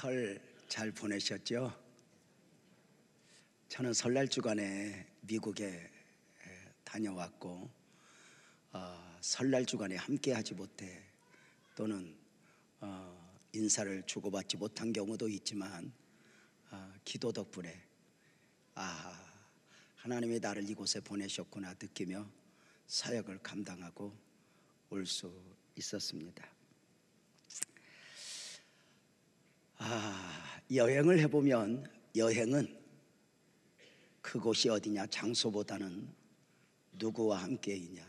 설 잘 보내셨죠? 저는 설날 주간에 미국에 다녀왔고 설날 주간에 함께하지 못해 또는 인사를 주고받지 못한 경우도 있지만 기도 덕분에 하나님이 나를 이곳에 보내셨구나 느끼며 사역을 감당하고 올 수 있었습니다. 여행을 해보면 여행은 그곳이 어디냐 장소보다는 누구와 함께이냐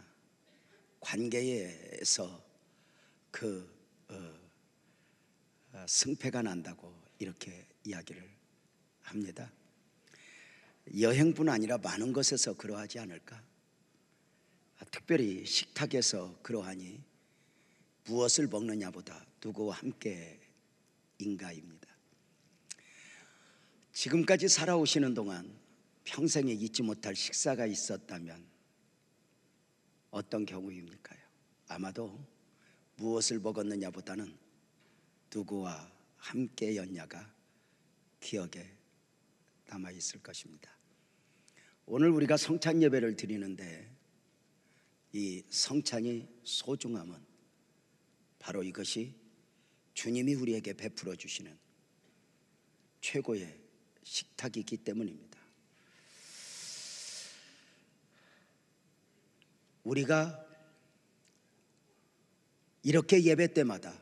관계에서 승패가 난다고 이렇게 이야기를 합니다. 여행뿐 아니라 많은 것에서 그러하지 않을까? 특별히 식탁에서 그러하니 무엇을 먹느냐보다 누구와 함께인가입니다. 지금까지 살아오시는 동안 평생에 잊지 못할 식사가 있었다면 어떤 경우입니까요? 아마도 무엇을 먹었느냐보다는 누구와 함께였냐가 기억에 남아있을 것입니다. 오늘 우리가 성찬 예배를 드리는데 이 성찬이 소중함은 바로 이것이 주님이 우리에게 베풀어 주시는 최고의 식탁이기 때문입니다. 우리가 이렇게 예배 때마다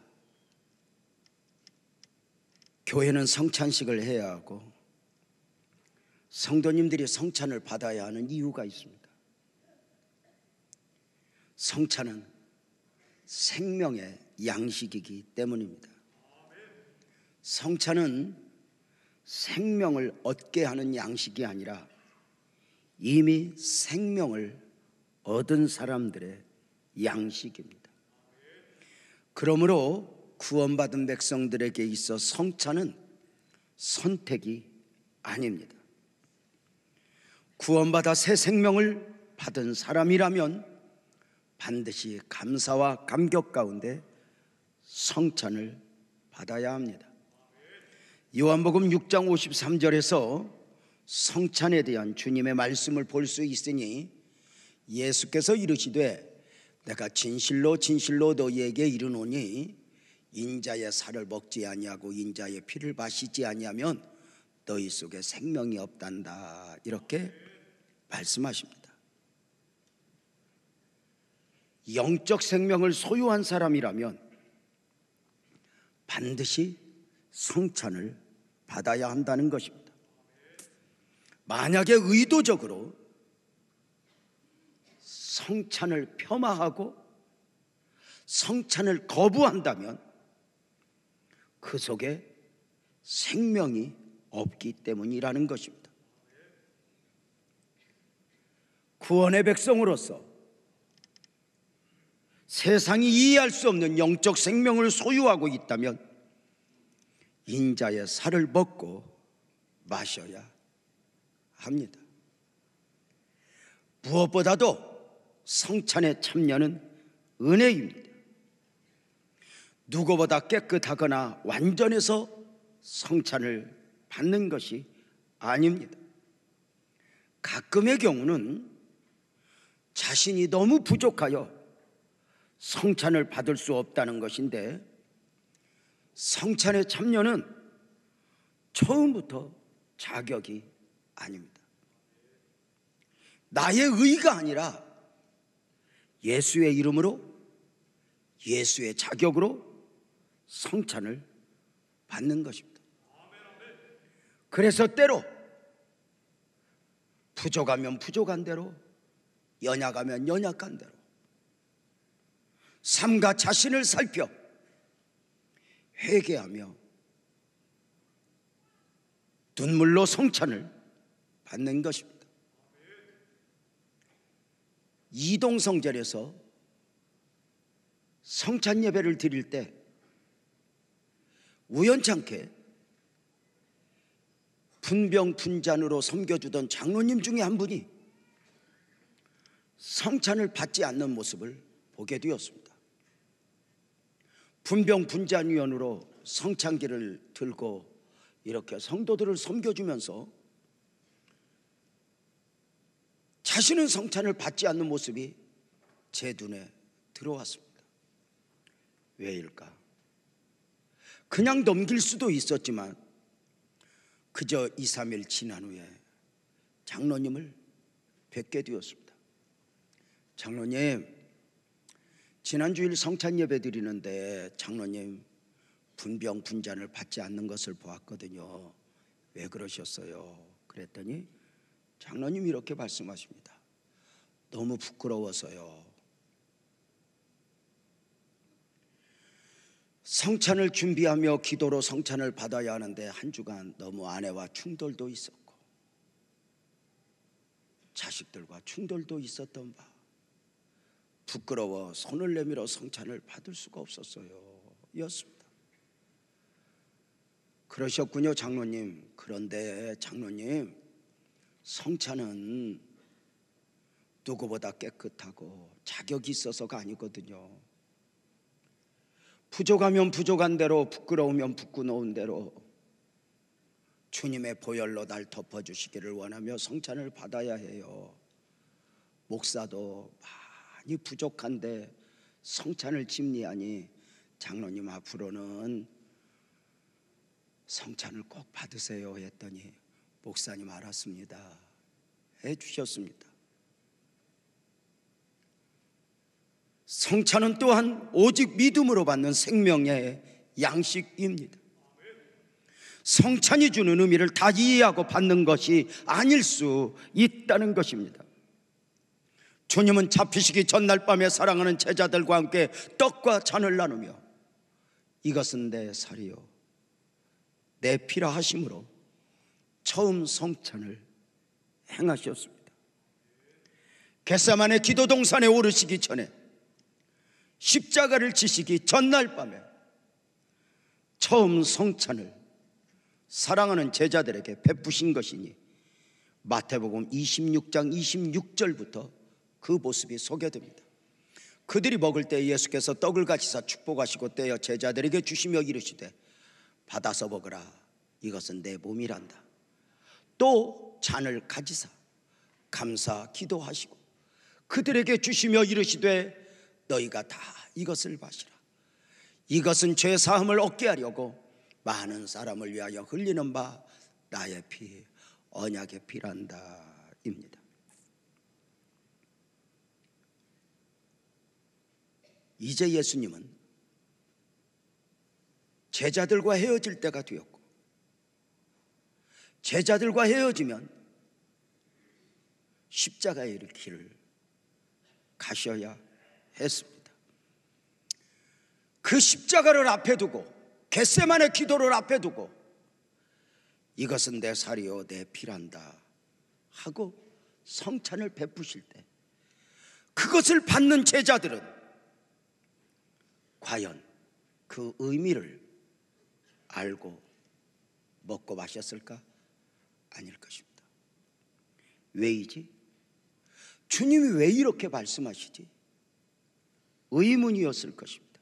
교회는 성찬식을 해야 하고 성도님들이 성찬을 받아야 하는 이유가 있습니다. 성찬은 생명의 양식이기 때문입니다. 성찬은 생명을 얻게 하는 양식이 아니라 이미 생명을 얻은 사람들의 양식입니다. 그러므로 구원받은 백성들에게 있어 성찬은 선택이 아닙니다. 구원받아 새 생명을 받은 사람이라면 반드시 감사와 감격 가운데 성찬을 받아야 합니다. 요한복음 6장 53절에서 성찬에 대한 주님의 말씀을 볼 수 있으니 예수께서 이르시되 내가 진실로 진실로 너희에게 이르노니 인자의 살을 먹지 아니하고 인자의 피를 마시지 아니하면 너희 속에 생명이 없단다 이렇게 말씀하십니다. 영적 생명을 소유한 사람이라면 반드시 성찬을 받아야 한다는 것입니다. 만약에 의도적으로 성찬을 폄하하고 성찬을 거부한다면 그 속에 생명이 없기 때문이라는 것입니다. 구원의 백성으로서 세상이 이해할 수 없는 영적 생명을 소유하고 있다면 인자의 살을 먹고 마셔야 합니다. 무엇보다도 성찬에 참여는 은혜입니다. 누구보다 깨끗하거나 완전해서 성찬을 받는 것이 아닙니다. 가끔의 경우는 자신이 너무 부족하여 성찬을 받을 수 없다는 것인데 성찬에 참여는 처음부터 자격이 아닙니다. 나의 의가 아니라 예수의 이름으로 예수의 자격으로 성찬을 받는 것입니다. 그래서 때로 부족하면 부족한 대로 연약하면 연약한 대로 삶과 자신을 살펴 회개하며 눈물로 성찬을 받는 것입니다. 이동성전에서 성찬 예배를 드릴 때 우연찮게 분병분잔으로 섬겨주던 장로님 중에 한 분이 성찬을 받지 않는 모습을 보게 되었습니다. 분병분잔위원으로 성찬기를 들고 이렇게 성도들을 섬겨주면서 자신은 성찬을 받지 않는 모습이 제 눈에 들어왔습니다. 왜일까? 그냥 넘길 수도 있었지만 그저 2, 3일 지난 후에 장로님을 뵙게 되었습니다. 장로님, 지난주일 성찬 예배 드리는데 장로님 분병 분잔을 받지 않는 것을 보았거든요. 왜 그러셨어요? 그랬더니 장로님이 이렇게 말씀하십니다. 너무 부끄러워서요. 성찬을 준비하며 기도로 성찬을 받아야 하는데 한 주간 너무 아내와 충돌도 있었고 자식들과 충돌도 있었던 바, 부끄러워 손을 내밀어 성찬을 받을 수가 없었어요. 였습니다. 그러셨군요, 장로님. 그런데 장로님, 성찬은 누구보다 깨끗하고 자격이 있어서가 아니거든요. 부족하면 부족한 대로, 부끄러우면 부끄러운 대로 주님의 보혈로 날 덮어주시기를 원하며 성찬을 받아야 해요. 목사도 많이 부족한데 성찬을 집리하니 장로님 앞으로는 성찬을 꼭 받으세요 했더니 목사님 알았습니다 해주셨습니다. 성찬은 또한 오직 믿음으로 받는 생명의 양식입니다. 성찬이 주는 의미를 다 이해하고 받는 것이 아닐 수 있다는 것입니다. 주님은 잡히시기 전날 밤에 사랑하는 제자들과 함께 떡과 잔을 나누며 이것은 내 살이요 내 피라 하심으로 처음 성찬을 행하셨습니다. 겟세마네 기도 동산에 오르시기 전에 십자가를 지시기 전날 밤에 처음 성찬을 사랑하는 제자들에게 베푸신 것이니 마태복음 26장 26절부터 그 모습이 소개됩니다. 그들이 먹을 때 예수께서 떡을 가지사 축복하시고 떼어 제자들에게 주시며 이르시되 받아서 먹으라 이것은 내 몸이란다. 또 잔을 가지사 감사 기도하시고 그들에게 주시며 이르시되 너희가 다 이것을 마시라. 이것은 죄 사함을 얻게 하려고 많은 사람을 위하여 흘리는 바 나의 피 언약의 피란다 입니다. 이제 예수님은 제자들과 헤어질 때가 되었고 제자들과 헤어지면 십자가의 길을 가셔야 했습니다. 그 십자가를 앞에 두고 겟세마네 기도를 앞에 두고 이것은 내 살이요 내 피란다 하고 성찬을 베푸실 때 그것을 받는 제자들은 과연 그 의미를 알고 먹고 마셨을까? 아닐 것입니다. 왜이지? 주님이 왜 이렇게 말씀하시지? 의문이었을 것입니다.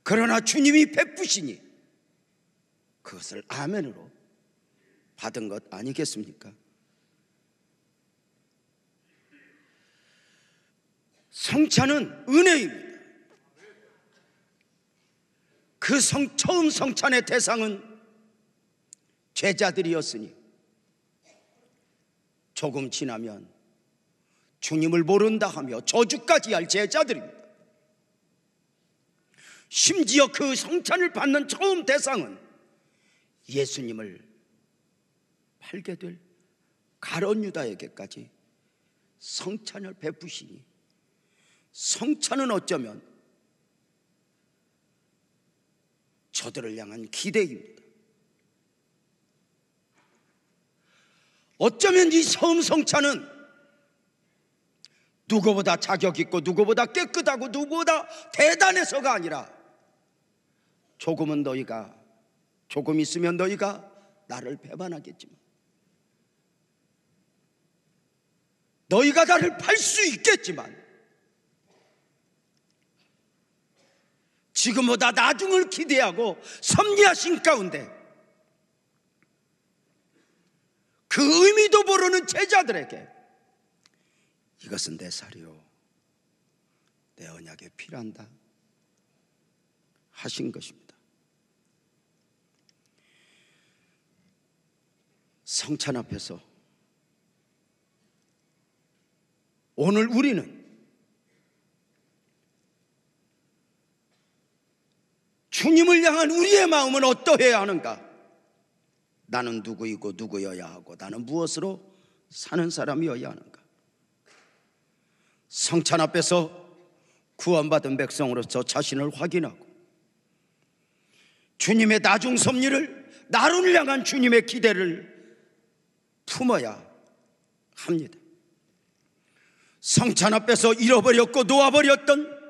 그러나 주님이 베푸시니 그것을 아멘으로 받은 것 아니겠습니까? 성찬은 은혜입니다. 그 처음 성찬의 대상은 제자들이었으니 조금 지나면 주님을 모른다 하며 저주까지 할 제자들입니다. 심지어 그 성찬을 받는 처음 대상은 예수님을 팔게 될 가룟 유다에게까지 성찬을 베푸시니 성찬은 어쩌면 저들을 향한 기대입니다. 어쩌면 이 처음 성찬은 누구보다 자격 있고 누구보다 깨끗하고 누구보다 대단해서가 아니라 조금 있으면 너희가 나를 배반하겠지만 너희가 나를 팔 수 있겠지만 지금보다 나중을 기대하고 섭리하신 가운데 그 의미도 모르는 제자들에게 이것은 내 살이요 내 언약에 필요한다 하신 것입니다. 성찬 앞에서 오늘 우리는 주님을 향한 우리의 마음은 어떠해야 하는가? 나는 누구이고 누구여야 하고 나는 무엇으로 사는 사람이어야 하는가? 성찬 앞에서 구원받은 백성으로서 자신을 확인하고 주님의 나중 섭리를 나를 향한 주님의 기대를 품어야 합니다. 성찬 앞에서 잃어버렸고 놓아버렸던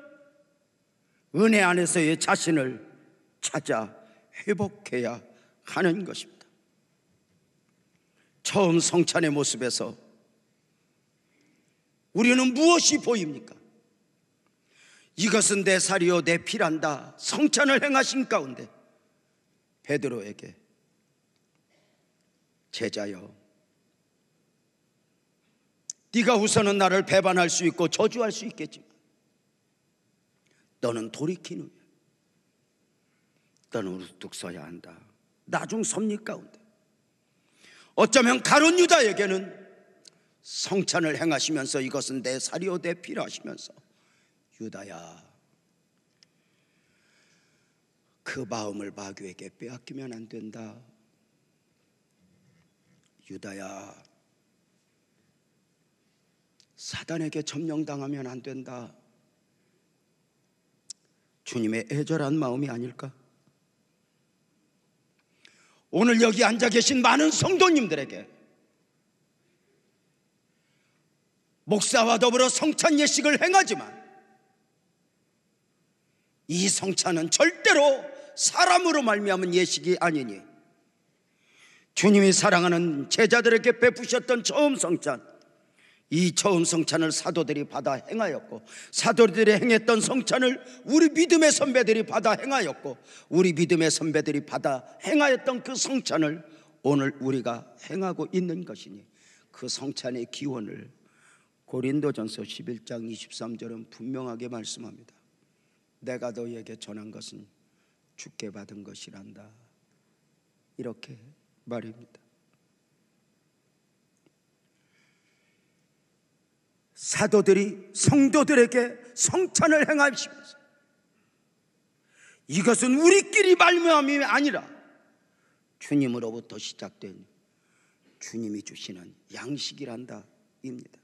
은혜 안에서의 자신을 찾아 회복해야 하는 것입니다. 처음 성찬의 모습에서 우리는 무엇이 보입니까? 이것은 내 살이요 내 피란다 성찬을 행하신 가운데 베드로에게 제자여 네가 우선은 나를 배반할 수 있고 저주할 수 있겠지만 너는 돌이킨 후에 너는 우뚝 서야 한다. 나중 섭리 가운데 어쩌면 가룟 유다에게는 성찬을 행하시면서 이것은 내 살이요 내 피라 하시면서 유다야 그 마음을 마귀에게 빼앗기면 안 된다. 유다야 사단에게 점령당하면 안 된다. 주님의 애절한 마음이 아닐까? 오늘 여기 앉아 계신 많은 성도님들에게 목사와 더불어 성찬 예식을 행하지만 이 성찬은 절대로 사람으로 말미암은 예식이 아니니 주님이 사랑하는 제자들에게 베푸셨던 처음 성찬, 이 처음 성찬을 사도들이 받아 행하였고 사도들이 행했던 성찬을 우리 믿음의 선배들이 받아 행하였고 우리 믿음의 선배들이 받아 행하였던 그 성찬을 오늘 우리가 행하고 있는 것이니 그 성찬의 기원을 고린도전서 11장 23절은 분명하게 말씀합니다. 내가 너희에게 전한 것은 주께 받은 것이란다. 이렇게 말입니다. 사도들이 성도들에게 성찬을 행하시면서 이것은 우리끼리 말미암이 아니라 주님으로부터 시작된 주님이 주시는 양식이란다 입니다.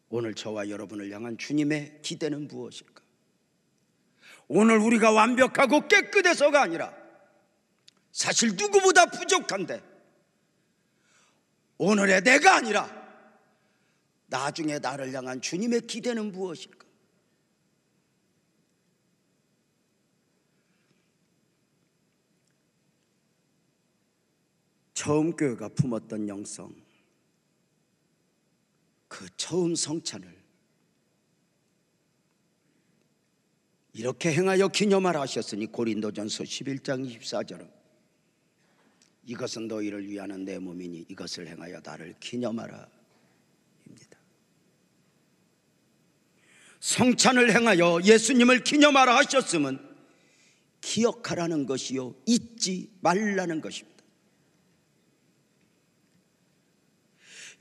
오늘 저와 여러분을 향한 주님의 기대는 무엇일까? 오늘 우리가 완벽하고 깨끗해서가 아니라 사실 누구보다 부족한데 오늘의 내가 아니라 나중에 나를 향한 주님의 기대는 무엇일까? 처음 교회가 품었던 영성, 그 처음 성찬을 이렇게 행하여 기념하라 하셨으니 고린도전서 11장 24절은 이것은 너희를 위하는 내 몸이니 이것을 행하여 나를 기념하라 입니다. 성찬을 행하여 예수님을 기념하라 하셨으면 기억하라는 것이요 잊지 말라는 것입니다.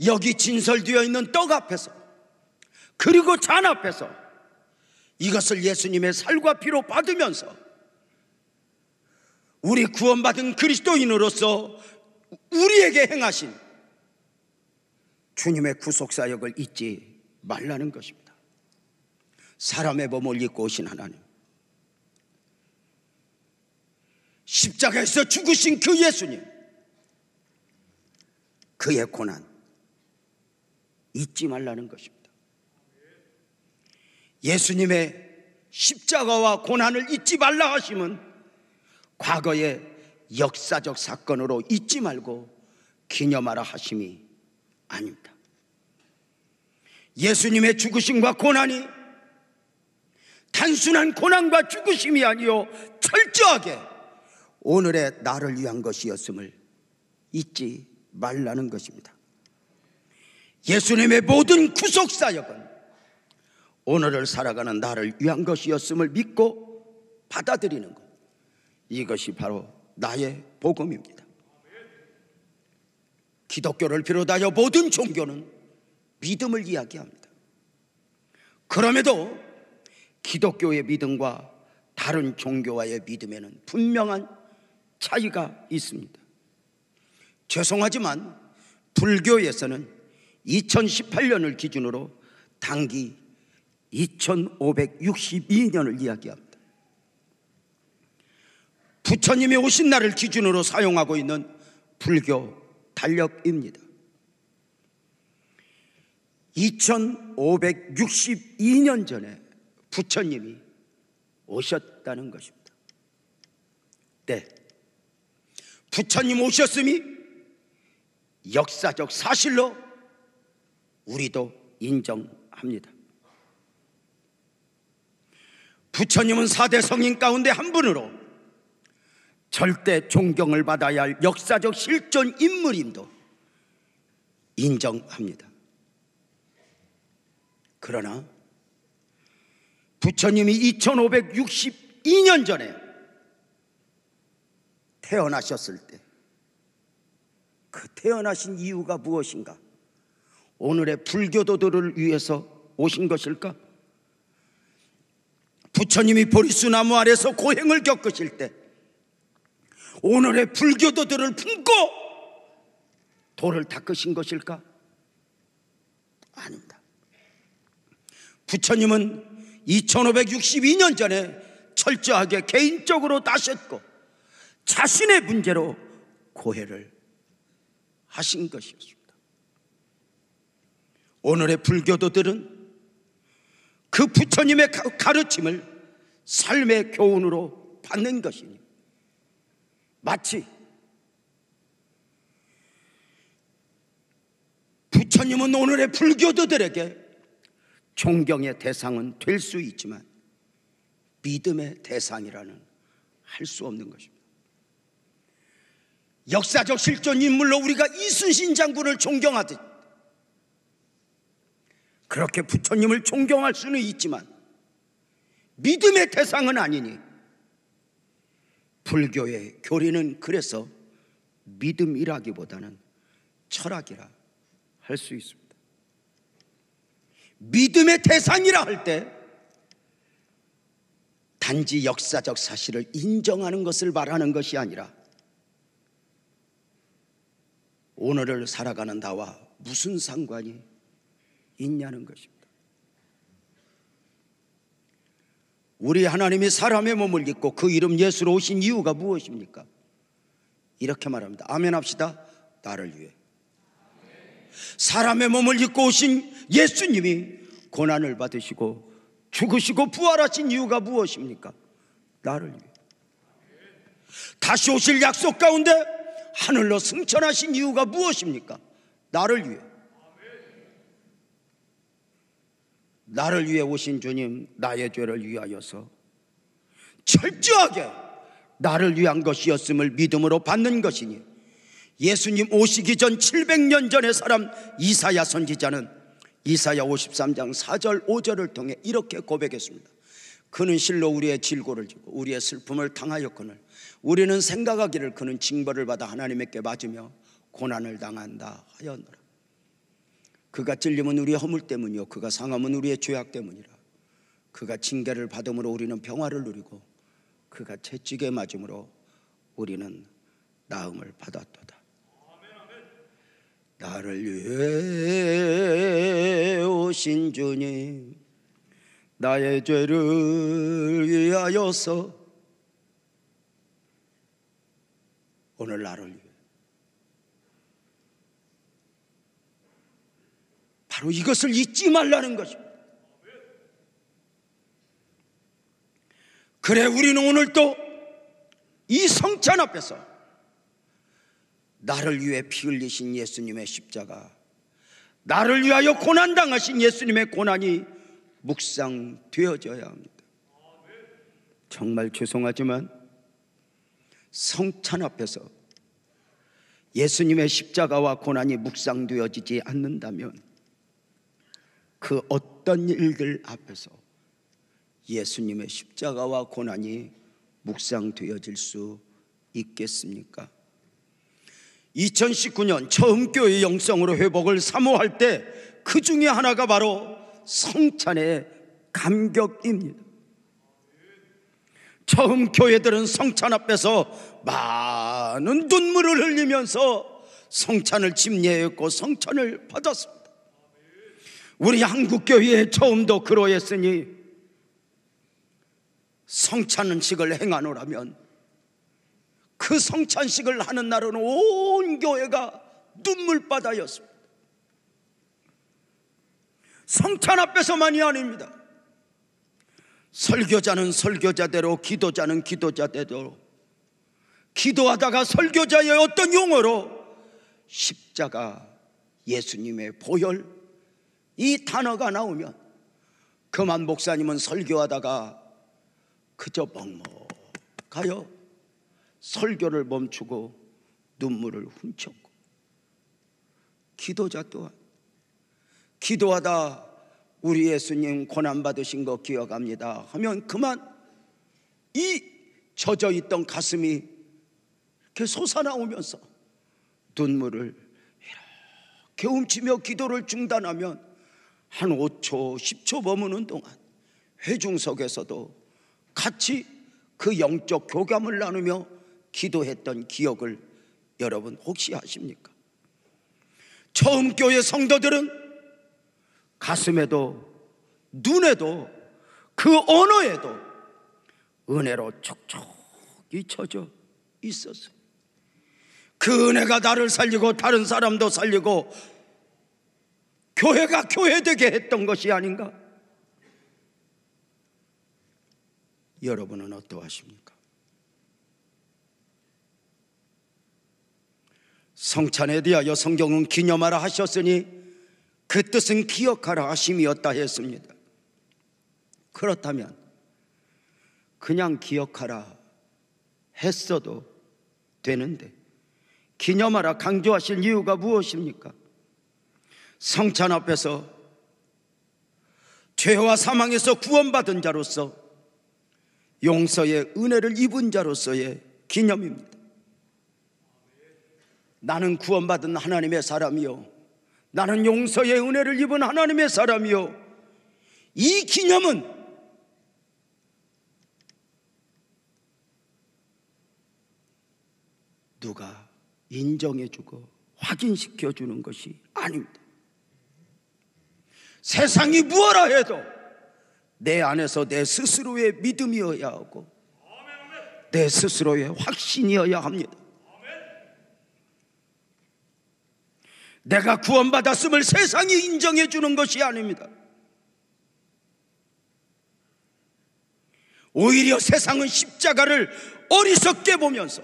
여기 진설되어 있는 떡 앞에서 그리고 잔 앞에서 이것을 예수님의 살과 피로 받으면서 우리 구원받은 그리스도인으로서 우리에게 행하신 주님의 구속사역을 잊지 말라는 것입니다. 사람의 몸을 입고 오신 하나님, 십자가에서 죽으신 그 예수님, 그의 고난 잊지 말라는 것입니다. 예수님의 십자가와 고난을 잊지 말라 하시면 과거의 역사적 사건으로 잊지 말고 기념하라 하심이 아닙니다. 예수님의 죽으심과 고난이 단순한 고난과 죽으심이 아니요 철저하게 오늘의 나를 위한 것이었음을 잊지 말라는 것입니다. 예수님의 모든 구속사역은 오늘을 살아가는 나를 위한 것이었음을 믿고 받아들이는 것, 이것이 바로 나의 복음입니다. 기독교를 비롯하여 모든 종교는 믿음을 이야기합니다. 그럼에도 기독교의 믿음과 다른 종교와의 믿음에는 분명한 차이가 있습니다. 죄송하지만 불교에서는 2018년을 기준으로 단기 2562년을 이야기합니다. 부처님이 오신 날을 기준으로 사용하고 있는 불교 달력입니다. 2562년 전에 부처님이 오셨다는 것입니다. 네, 부처님 오셨음이 역사적 사실로 우리도 인정합니다. 부처님은 4대 성인 가운데 한 분으로 절대 존경을 받아야 할 역사적 실존 인물임도 인정합니다. 그러나 부처님이 2562년 전에 태어나셨을 때 그 태어나신 이유가 무엇인가? 오늘의 불교도들을 위해서 오신 것일까? 부처님이 보리수나무 아래서 고행을 겪으실 때 오늘의 불교도들을 품고 돌을 닦으신 것일까? 아닙니다. 부처님은 2562년 전에 철저하게 개인적으로 나셨고 자신의 문제로 고해를 하신 것이었습니다. 오늘의 불교도들은 그 부처님의 가르침을 삶의 교훈으로 받는 것이니 마치 부처님은 오늘의 불교도들에게 존경의 대상은 될 수 있지만 믿음의 대상이라는 할 수 없는 것입니다. 역사적 실존 인물로 우리가 이순신 장군을 존경하듯 그렇게 부처님을 존경할 수는 있지만 믿음의 대상은 아니니 불교의 교리는 그래서 믿음이라기보다는 철학이라 할 수 있습니다. 믿음의 대상이라 할 때 단지 역사적 사실을 인정하는 것을 말하는 것이 아니라 오늘을 살아가는 나와 무슨 상관이 있냐는 것입니다. 우리 하나님이 사람의 몸을 입고 그 이름 예수로 오신 이유가 무엇입니까? 이렇게 말합니다. 아멘 합시다. 나를 위해. 사람의 몸을 입고 오신 예수님이 고난을 받으시고 죽으시고 부활하신 이유가 무엇입니까? 나를 위해. 다시 오실 약속 가운데 하늘로 승천하신 이유가 무엇입니까? 나를 위해. 나를 위해 오신 주님, 나의 죄를 위하여서 철저하게 나를 위한 것이었음을 믿음으로 받는 것이니 예수님 오시기 전 700년 전의 사람 이사야 선지자는 이사야 53장 4절 5절을 통해 이렇게 고백했습니다. 그는 실로 우리의 질고를 지고 우리의 슬픔을 당하였거늘 우리는 생각하기를 그는 징벌을 받아 하나님께 맞으며 고난을 당한다 하였노라. 그가 찔림은 우리의 허물 때문이요 그가 상함은 우리의 죄악 때문이라. 그가 징계를 받음으로 우리는 평화를 누리고 그가 채찍에 맞음으로 우리는 나음을 받았도다. 나를 위해 오신 주님, 나의 죄를 위하여서 오늘 나를 위해. 바로 이것을 잊지 말라는 것입니다. 그래 우리는 오늘 또 이 성찬 앞에서 나를 위해 피 흘리신 예수님의 십자가, 나를 위하여 고난당하신 예수님의 고난이 묵상되어져야 합니다. 정말 죄송하지만 성찬 앞에서 예수님의 십자가와 고난이 묵상되어지지 않는다면 그 어떤 일들 앞에서 예수님의 십자가와 고난이 묵상되어질 수 있겠습니까? 2019년 처음 교회 영성으로 회복을 사모할 때 그 중에 하나가 바로 성찬의 감격입니다. 처음 교회들은 성찬 앞에서 많은 눈물을 흘리면서 성찬을 집례했고 성찬을 받았습니다. 우리 한국교회에 처음도 그러했으니 성찬식을 행하노라면 그 성찬식을 하는 날은 온 교회가 눈물바다였습니다. 성찬 앞에서만이 아닙니다. 설교자는 설교자대로, 기도자는 기도자대로, 기도하다가 설교자의 어떤 용어로 십자가, 예수님의 보혈, 이 단어가 나오면 그만 목사님은 설교하다가 그저 먹먹하여 설교를 멈추고 눈물을 훔쳤고, 기도자 또한 기도하다 우리 예수님 고난받으신 거 기억합니다 하면 그만 이 젖어있던 가슴이 이렇게 솟아나오면서 눈물을 이렇게 훔치며 기도를 중단하면 한 5초 10초 머무는 동안 회중석에서도 같이 그 영적 교감을 나누며 기도했던 기억을 여러분 혹시 아십니까? 처음 교회 성도들은 가슴에도 눈에도 그 언어에도 은혜로 촉촉이 젖어 있었어요. 그 은혜가 나를 살리고 다른 사람도 살리고 교회가 교회되게 했던 것이 아닌가? 여러분은 어떠하십니까? 성찬에 대하여 성경은 기념하라 하셨으니 그 뜻은 기억하라 하심이었다 했습니다. 그렇다면 그냥 기억하라 했어도 되는데 기념하라 강조하실 이유가 무엇입니까? 성찬 앞에서 죄와 사망에서 구원받은 자로서 용서의 은혜를 입은 자로서의 기념입니다. 나는 구원받은 하나님의 사람이요, 나는 용서의 은혜를 입은 하나님의 사람이요, 이 기념은 누가 인정해주고 확인시켜주는 것이 아닙니다. 세상이 무엇라 해도 내 안에서 내 스스로의 믿음이어야 하고 내 스스로의 확신이어야 합니다. 내가 구원받았음을 세상이 인정해 주는 것이 아닙니다. 오히려 세상은 십자가를 어리석게 보면서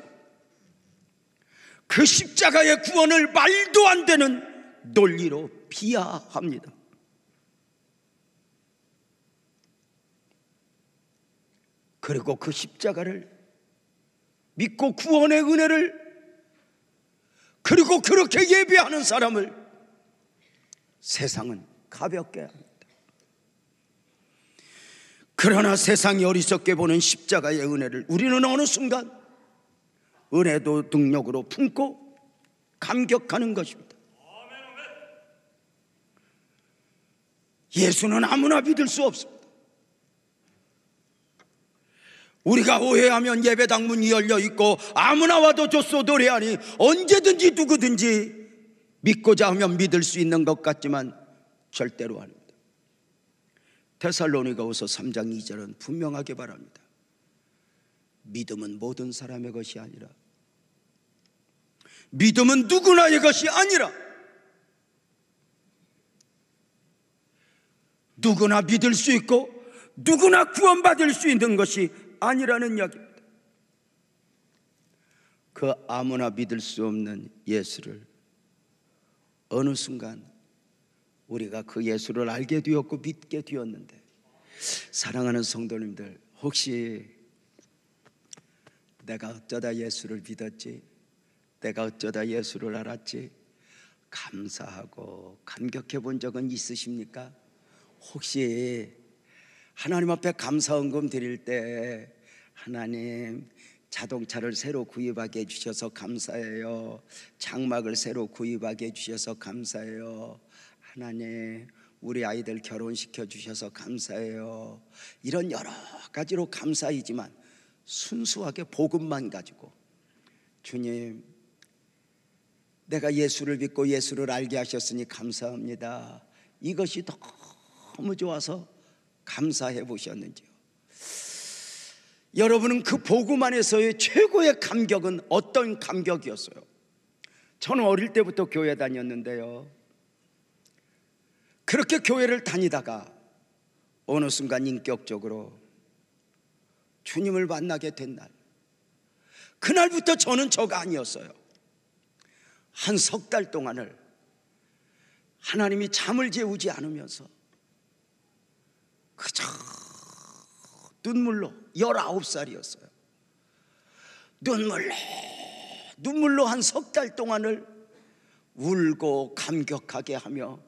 그 십자가의 구원을 말도 안 되는 논리로 비하합니다. 그리고 그 십자가를 믿고 구원의 은혜를, 그리고 그렇게 예배하는 사람을 세상은 가볍게 합니다. 그러나 세상이 어리석게 보는 십자가의 은혜를 우리는 어느 순간 은혜도 능력으로 품고 감격하는 것입니다. 예수는 아무나 믿을 수 없습니다. 우리가 오해하면 예배당 문이 열려 있고 아무나 와도 좋소 노래하니 언제든지 누구든지 믿고자 하면 믿을 수 있는 것 같지만 절대로 아닙니다. 데살로니가후서 3장 2절은 분명하게 말합니다. 믿음은 모든 사람의 것이 아니라, 믿음은 누구나의 것이 아니라 누구나 믿을 수 있고 누구나 구원받을 수 있는 것이 아니라는 이야기입니다. 그 아무나 믿을 수 없는 예수를 어느 순간 우리가 그 예수를 알게 되었고 믿게 되었는데, 사랑하는 성도님들, 혹시 내가 어쩌다 예수를 믿었지, 내가 어쩌다 예수를 알았지, 감사하고 감격해 본 적은 있으십니까? 혹시 하나님 앞에 감사헌금 드릴 때, 하나님 자동차를 새로 구입하게 해주셔서 감사해요, 장막을 새로 구입하게 해주셔서 감사해요, 하나님 우리 아이들 결혼시켜 주셔서 감사해요, 이런 여러 가지로 감사이지만 순수하게 복음만 가지고, 주님 내가 예수를 믿고 예수를 알게 하셨으니 감사합니다, 이것이 너무 좋아서 감사해 보셨는지요? 여러분은 그 복음 안에서의 최고의 감격은 어떤 감격이었어요? 저는 어릴 때부터 교회 다녔는데요, 그렇게 교회를 다니다가 어느 순간 인격적으로 주님을 만나게 된 날, 그날부터 저는 저가 아니었어요. 한 석 달 동안을 하나님이 잠을 재우지 않으면서 그저 눈물로, 19살이었어요. 눈물로 한 석 달 동안을 울고 감격하게 하며,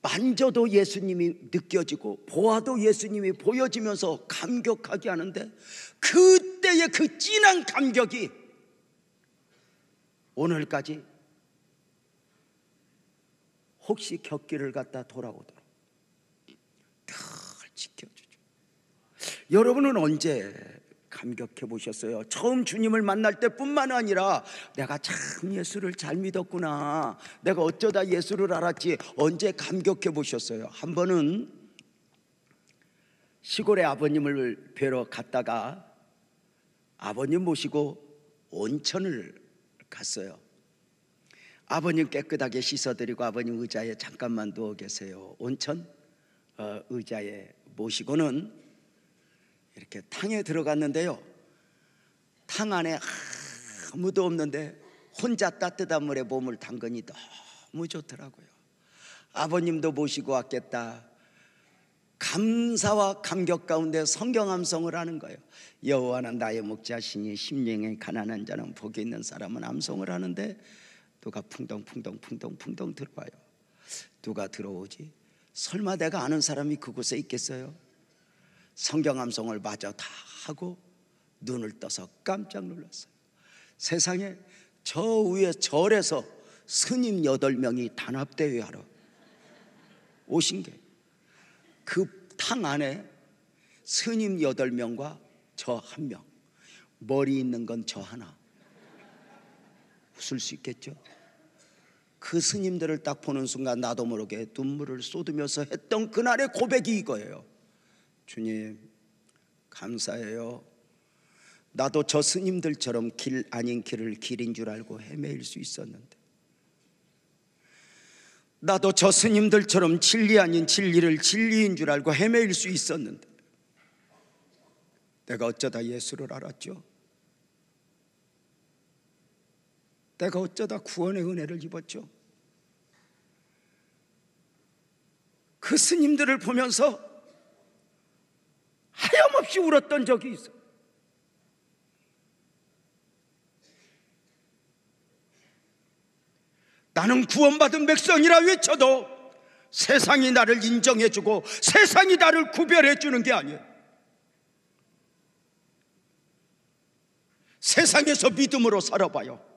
만져도 예수님이 느껴지고 보아도 예수님이 보여지면서 감격하게 하는데, 그때의 그 진한 감격이 오늘까지 혹시 곁길을 갔다 돌아오도록 늘 지켜주죠. 여러분은 언제 감격해 보셨어요? 처음 주님을 만날 때뿐만 아니라 내가 참 예수를 잘 믿었구나, 내가 어쩌다 예수를 알았지, 언제 감격해 보셨어요? 한 번은 시골에 아버님을 뵈러 갔다가 아버님 모시고 온천을 갔어요. 아버님 깨끗하게 씻어드리고 아버님 의자에 잠깐만 누워 계세요. 온천 의자에 모시고는 이렇게 탕에 들어갔는데요, 탕 안에 아무도 없는데 혼자 따뜻한 물에 몸을 담그니 너무 좋더라고요. 아버님도 모시고 왔겠다, 감사와 감격 가운데 성경 암송을 하는 거예요. 여호와는 나의 목자시니 심령에 가난한 자는 복이 있는 사람은 암송을 하는데, 누가 풍덩 들어와요. 누가 들어오지? 설마 내가 아는 사람이 그곳에 있겠어요? 성경 암송을 마저 다 하고 눈을 떠서 깜짝 놀랐어요. 세상에 저 위에 절에서 스님 8명이 단합대회 하러 오신 게, 그 탕 안에 스님 8명과 저 1명, 머리 있는 건 저 하나. 웃을 수 있겠죠? 그 스님들을 딱 보는 순간 나도 모르게 눈물을 쏟으면서 했던 그날의 고백이 이거예요. 주님 감사해요. 나도 저 스님들처럼 길 아닌 길을 길인 줄 알고 헤매일 수 있었는데, 나도 저 스님들처럼 진리 아닌 진리를 진리인 줄 알고 헤매일 수 있었는데, 내가 어쩌다 예수를 알았죠? 내가 어쩌다 구원의 은혜를 입었죠? 그 스님들을 보면서 하염없이 울었던 적이 있어요. 나는 구원받은 백성이라 외쳐도 세상이 나를 인정해주고 세상이 나를 구별해주는 게 아니에요. 세상에서 믿음으로 살아봐요.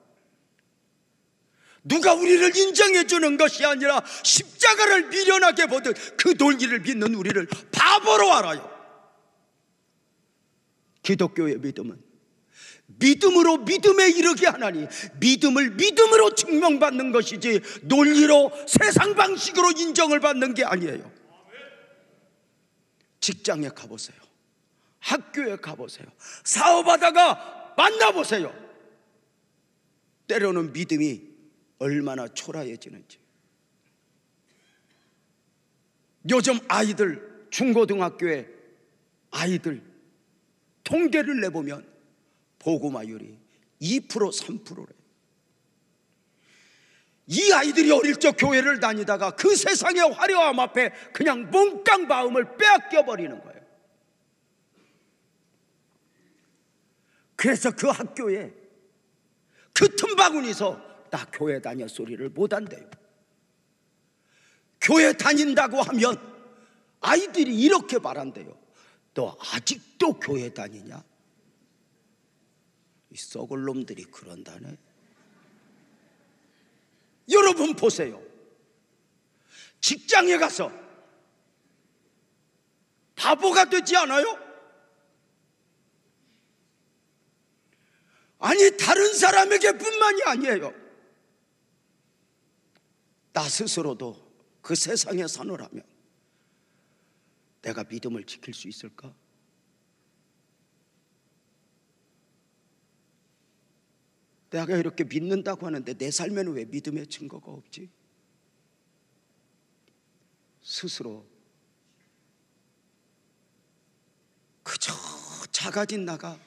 누가 우리를 인정해주는 것이 아니라 십자가를 미련하게 보듯 그 논리를 믿는 우리를 바보로 알아요. 기독교의 믿음은 믿음으로 믿음에 이르게 하나니, 믿음을 믿음으로 증명받는 것이지 논리로 세상 방식으로 인정을 받는 게 아니에요. 직장에 가보세요. 학교에 가보세요. 사업하다가 만나보세요. 때로는 믿음이 얼마나 초라해지는지. 요즘 아이들, 중고등학교의 아이들 통계를 내보면 복음화율이 2% 3%래요. 이 아이들이 어릴 적 교회를 다니다가 그 세상의 화려함 앞에 그냥 몽땅 마음을 빼앗겨 버리는 거예요. 그래서 그 학교에 그 틈바구니에서 나 교회 다녀 소리를 못 한대요. 교회 다닌다고 하면 아이들이 이렇게 말한대요. 너 아직도 교회 다니냐? 이 썩을 놈들이 그런다네. 여러분 보세요. 직장에 가서 바보가 되지 않아요? 아니, 다른 사람에게 뿐만이 아니에요. 나 스스로도 그 세상에 사노라면 내가 믿음을 지킬 수 있을까? 내가 이렇게 믿는다고 하는데 내 삶에는 왜 믿음의 증거가 없지? 스스로 그저 작아진 나가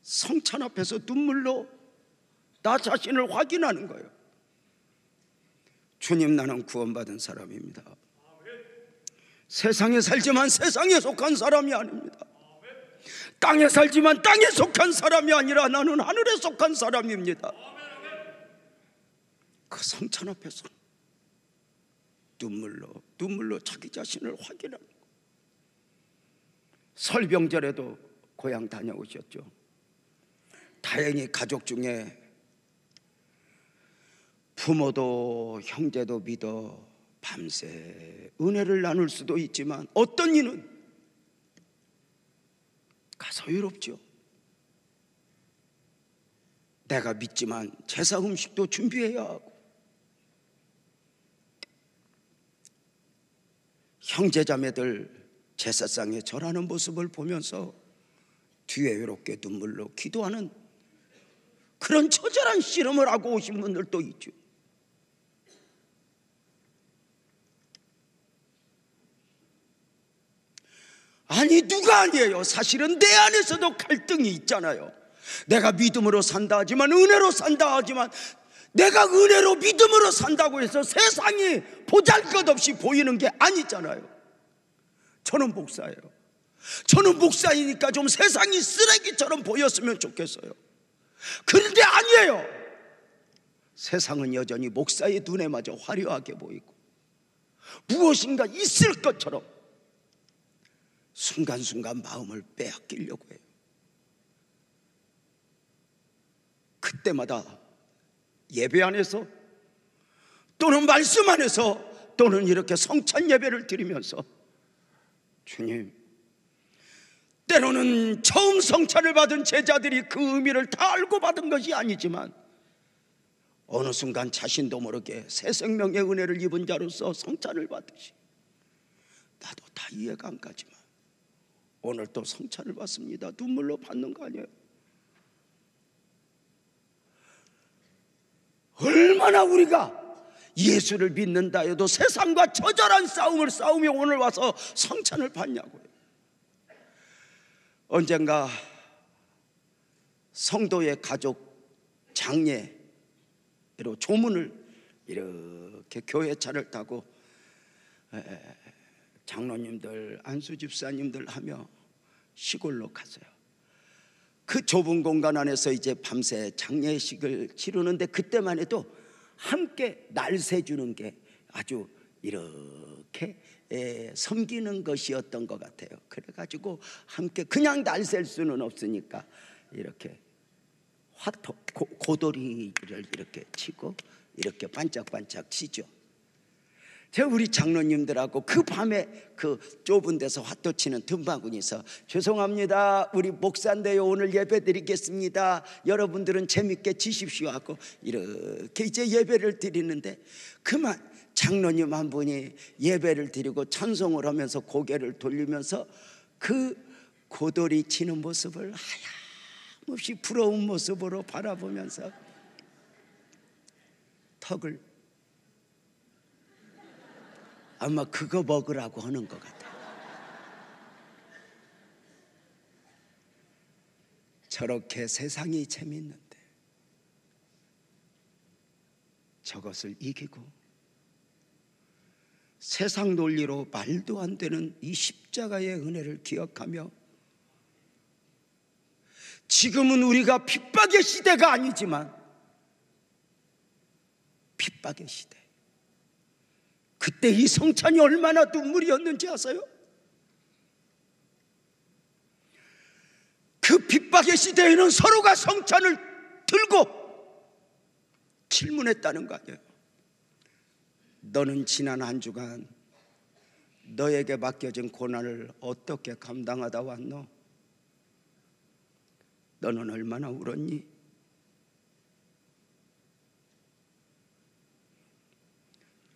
성찬 앞에서 눈물로 나 자신을 확인하는 거예요. 주님, 나는 구원받은 사람입니다. 세상에 살지만 세상에 속한 사람이 아닙니다. 땅에 살지만 땅에 속한 사람이 아니라 나는 하늘에 속한 사람입니다. 그 성찬 앞에서 눈물로 자기 자신을 확인하는 거예요. 설병절에도 고향 다녀오셨죠. 다행히 가족 중에 부모도 형제도 믿어 밤새 은혜를 나눌 수도 있지만 어떤 이는 가서 외롭죠. 내가 믿지만 제사 음식도 준비해야 하고 형제자매들 제사상에 절하는 모습을 보면서 뒤에 외롭게 눈물로 기도하는 그런 처절한 씨름을 하고 오신 분들도 있죠. 아니, 누가 아니에요. 사실은 내 안에서도 갈등이 있잖아요. 내가 믿음으로 산다 하지만, 은혜로 산다 하지만, 내가 은혜로 믿음으로 산다고 해서 세상이 보잘것없이 보이는 게 아니잖아요. 저는 목사예요. 저는 목사이니까 좀 세상이 쓰레기처럼 보였으면 좋겠어요. 그런데 아니에요. 세상은 여전히 목사의 눈에마저 화려하게 보이고 무엇인가 있을 것처럼 순간순간 마음을 빼앗기려고 해요. 그때마다 예배 안에서 또는 말씀 안에서 또는 이렇게 성찬 예배를 드리면서 주님, 때로는 처음 성찬을 받은 제자들이 그 의미를 다 알고 받은 것이 아니지만 어느 순간 자신도 모르게 새 생명의 은혜를 입은 자로서 성찬을 받듯이 나도 다 이해가 안 가지만 오늘 또 성찬을 받습니다. 눈물로 받는 거 아니에요? 얼마나 우리가 예수를 믿는다 해도 세상과 처절한 싸움을 싸우며 오늘 와서 성찬을 받냐고요. 언젠가 성도의 가족 장례로 조문을 이렇게 교회차를 타고 장로님들, 안수 집사님들 하며 시골로 갔어요. 그 좁은 공간 안에서 이제 밤새 장례식을 치르는데 그때만 해도 함께 날새 주는 게 아주 이렇게 섬기는 것이었던 것 같아요. 그래가지고 함께 그냥 날샐 수는 없으니까 이렇게 화토 고도리를 이렇게 치고 이렇게 반짝반짝 치죠. 제가 우리 장로님들하고 그 밤에 그 좁은 데서 화토 치는 틈바구니에서 죄송합니다, 우리 목사인데요, 오늘 예배 드리겠습니다, 여러분들은 재밌게 지십시오 하고 이렇게 이제 예배를 드리는데 그만 장로님 한 분이 예배를 드리고 찬송을 하면서 고개를 돌리면서 그 고도리 치는 모습을 하염없이 부러운 모습으로 바라보면서 턱을 아마 그거 먹으라고 하는 것 같아요. 저렇게 세상이 재밌는데 저것을 이기고 세상 논리로 말도 안 되는 이 십자가의 은혜를 기억하며, 지금은 우리가 핍박의 시대가 아니지만 핍박의 시대, 그때 이 성찬이 얼마나 눈물이었는지 아세요? 그 핍박의 시대에는 서로가 성찬을 들고 질문했다는 거 아니에요. 너는 지난 한 주간 너에게 맡겨진 고난을 어떻게 감당하다 왔노? 너는 얼마나 울었니?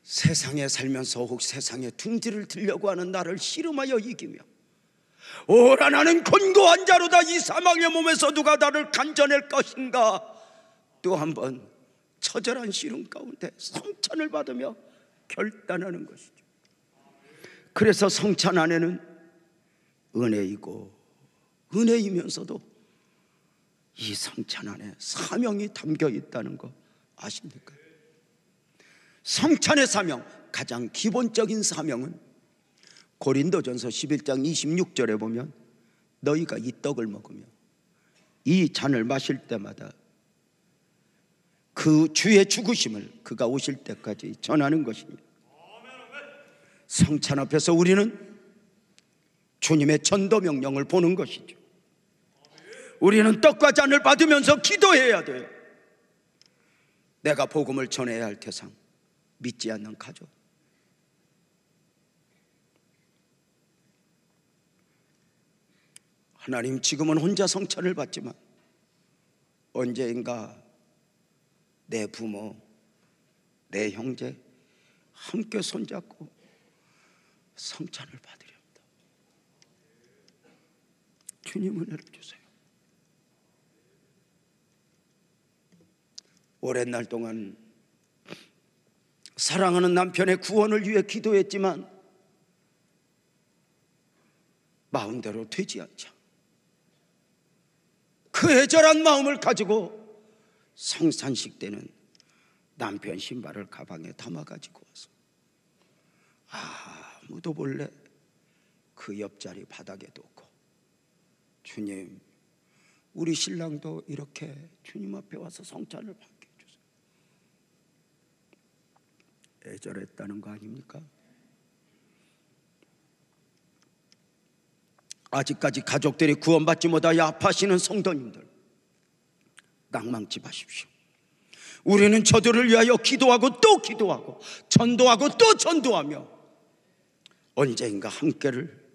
세상에 살면서 혹 세상에 둥지를 들려고 하는 나를 씨름하여 이기며, 오라 나는 곤고한 자로다, 이 사망의 몸에서 누가 나를 간져낼 것인가, 또 한 번 처절한 씨름 가운데 성찬을 받으며 결단하는 것이죠. 그래서 성찬 안에는 은혜이고 은혜이면서도 이 성찬 안에 사명이 담겨 있다는 거 아십니까? 성찬의 사명, 가장 기본적인 사명은 고린도전서 11장 26절에 보면, 너희가 이 떡을 먹으며 이 잔을 마실 때마다 그 주의 죽으심을 그가 오실 때까지 전하는 것입니다. 성찬 앞에서 우리는 주님의 전도 명령을 보는 것이죠. 우리는 떡과 잔을 받으면서 기도해야 돼요. 내가 복음을 전해야 할 대상, 믿지 않는 가족, 하나님, 지금은 혼자 성찬을 받지만 언제인가 내 부모, 내 형제 함께 손잡고 성찬을 받으려 합니다. 주님 은혜를 주세요. 오랜 날 동안 사랑하는 남편의 구원을 위해 기도했지만 마음대로 되지 않자 그 애절한 마음을 가지고 성찬식 때는 남편 신발을 가방에 담아가지고 와서 아무도 몰래 그 옆자리 바닥에 놓고, 주님, 우리 신랑도 이렇게 주님 앞에 와서 성찬을 받게 해주세요. 애절했다는 거 아닙니까? 아직까지 가족들이 구원받지 못하여 아파하시는 성도님들, 낭망치 마십시오. 우리는 저들을 위하여 기도하고 또 기도하고 전도하고 또 전도하며 언젠가 함께를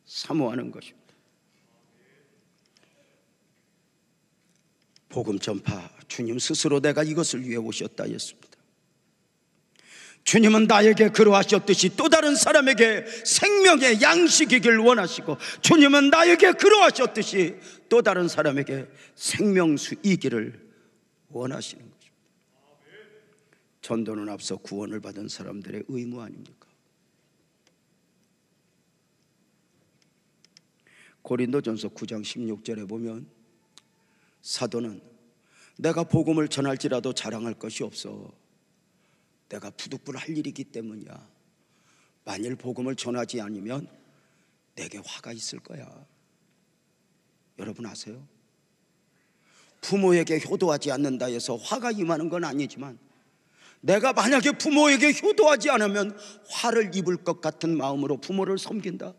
사모하는 것입니다. 복음 전파, 주님 스스로 내가 이것을 위해 오셨다 했습니다. 주님은 나에게 그러하셨듯이 또 다른 사람에게 생명의 양식이길 원하시고, 주님은 나에게 그러하셨듯이 또 다른 사람에게 생명수이기를 원하시는 것입니다. 전도는 앞서 구원을 받은 사람들의 의무 아닙니까? 고린도전서 9장 16절에 보면, 사도는 내가 복음을 전할지라도 자랑할 것이 없어. 내가 부득불할 일이기 때문이야. 만일 복음을 전하지 않으면 내게 화가 있을 거야. 여러분 아세요? 부모에게 효도하지 않는다 해서 화가 임하는 건 아니지만, 내가 만약에 부모에게 효도하지 않으면 화를 입을 것 같은 마음으로 부모를 섬긴다,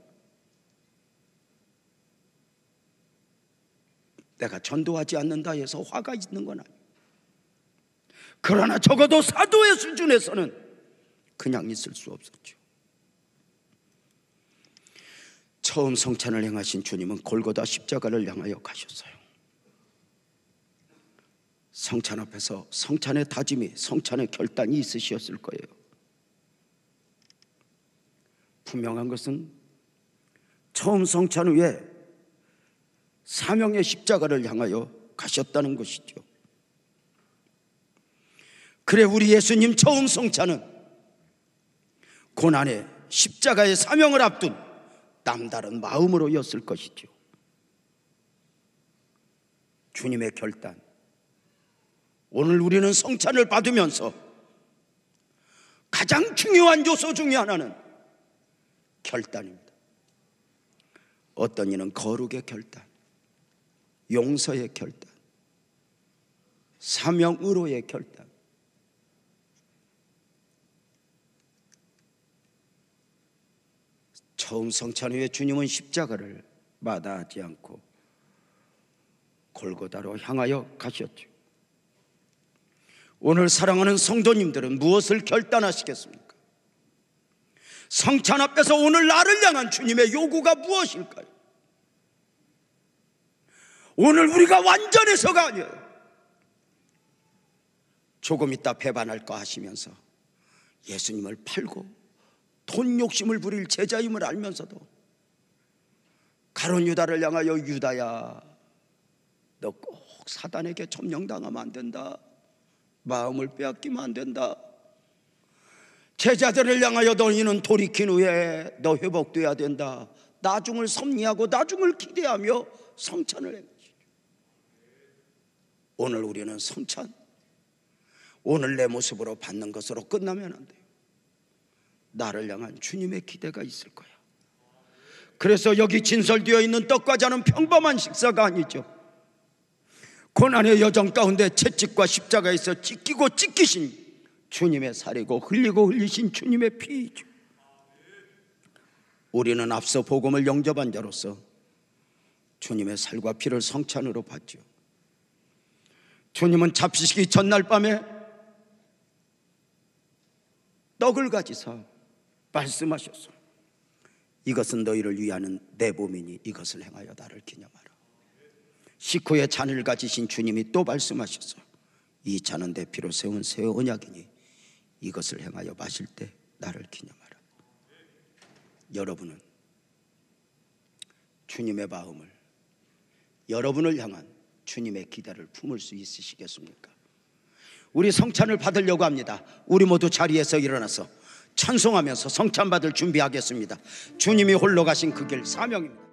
내가 전도하지 않는다 해서 화가 있는 건 아니에요. 그러나 적어도 사도의 수준에서는 그냥 있을 수 없었죠. 처음 성찬을 행하신 주님은 골고다 십자가를 향하여 가셨어요. 성찬 앞에서 성찬의 다짐이, 성찬의 결단이 있으셨을 거예요. 분명한 것은 처음 성찬 후에 사명의 십자가를 향하여 가셨다는 것이죠. 그래, 우리 예수님 처음 성찬은 고난의 십자가의 사명을 앞둔 남다른 마음으로였을 것이죠. 주님의 결단, 오늘 우리는 성찬을 받으면서 가장 중요한 요소 중에 하나는 결단입니다. 어떤 이는 거룩의 결단, 용서의 결단, 사명의로의 결단. 처음 성찬 후에 주님은 십자가를 마다하지 않고 골고다로 향하여 가셨죠. 오늘 사랑하는 성도님들은 무엇을 결단하시겠습니까? 성찬 앞에서 오늘 나를 향한 주님의 요구가 무엇일까요? 오늘 우리가 완전해서가 아니에요. 조금 있다 배반할까 하시면서 예수님을 팔고 돈 욕심을 부릴 제자임을 알면서도 가룟 유다를 향하여 유다야, 너 꼭 사단에게 점령당하면 안 된다. 마음을 빼앗기면 안 된다. 제자들을 향하여 너희는 돌이킨 후에 너 회복돼야 된다. 나중을 섭리하고 나중을 기대하며 성찬을 행하시죠. 오늘 우리는 성찬, 오늘 내 모습으로 받는 것으로 끝나면 안 돼요. 나를 향한 주님의 기대가 있을 거야. 그래서 여기 진설되어 있는 떡과 잔은 평범한 식사가 아니죠. 고난의 여정 가운데 채찍과 십자가에서 찢기고 찢기신 주님의 살이고 흘리고 흘리신 주님의 피이죠. 우리는 앞서 복음을 영접한 자로서 주님의 살과 피를 성찬으로 받죠. 주님은 잡히시기 전날 밤에 떡을 가지사 말씀하셨어. 이것은 너희를 위하는 내 몸이니 이것을 행하여 나를 기념하라. 식후에 잔을 가지신 주님이 또 말씀하셨어. 이 잔은 내 피로 세운 새 언약이니 이것을 행하여 마실 때 나를 기념하라. 여러분은 주님의 마음을, 여러분을 향한 주님의 기대를 품을 수 있으시겠습니까? 우리 성찬을 받으려고 합니다. 우리 모두 자리에서 일어나서 찬송하면서 성찬 받을 준비하겠습니다. 주님이 홀로 가신 그 길 사명입니다.